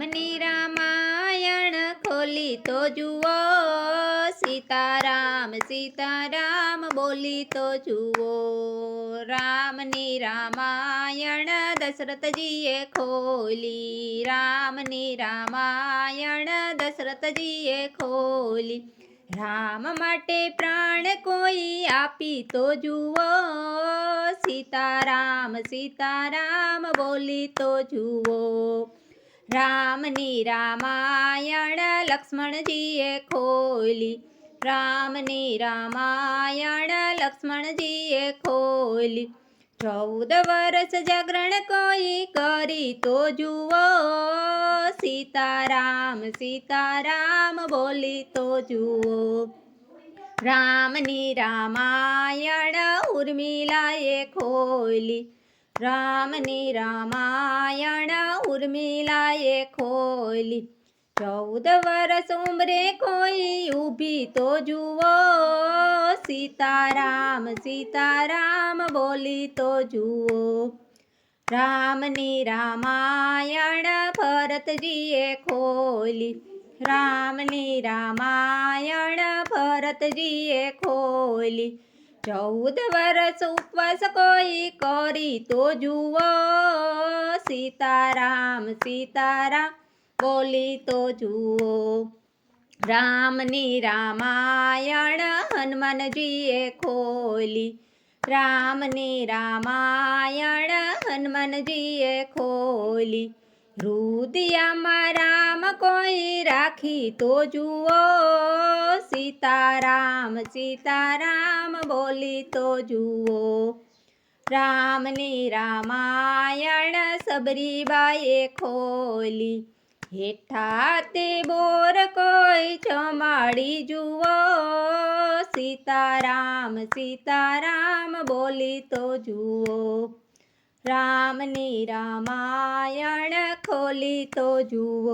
રામની રામાયણ ખોલી તો જુઓ, સીતારામ સીતારામ બોલી તો જુઓ. રામની રામાયણ દશરથજીએ ખોલી, રામની રામાયણ દશરથજીએ ખોલી. રામ માટે પ્રાણ કોઈ આપી તો જુઓ, સીતારામ સીતારામ બોલી તો જુઓ. રામની રામાયણ લક્ષ્મણજીએ ખોલી, રામની રામાયણ લક્ષ્મણજીએ ખોલી. 14 વર્ષ જાગરણ કોઈ કરી તો જુઓ, સીતારામ સીતારામ બોલી તો જુઓ. રામની રામાયણ ઉર્મિલાએ ખોલી, રામની રામાયણ ઉર્મિલાએ ખોલી. 14 વર્ષ ઉંમરે કોઈ ઊભી તો જુઓ, સીતારામ સીતારામ બોલી તો જુઓ. રામની રામાયણ ભરતજીએ ખોલી, રામની રામાયણ ભરતજીએ ખોલી. 14 વર્ષ ઉપવાસ કોઈ કરી તો જુઓ, સીતારામ સીતારામ બોલી તો જુઓ. રામની રામાયણ હનુમાનજીએ ખોલી, રામની રામાયણ હનુમાનજીએ ખોલી. હૃદયમાં રામ કોઈ રાખી તો જુઓ, સીતારામ સીતારામ બોલી તો જુઓ. રામની રામાયણ સબરીબાઈએ ખોલી, હેઠા તે બોર કોઈ જમાડી જુઓ, સીતારામ સીતારામ બોલી તો જુઓ. રામની રામાયણ ખોલી તો જુઓ.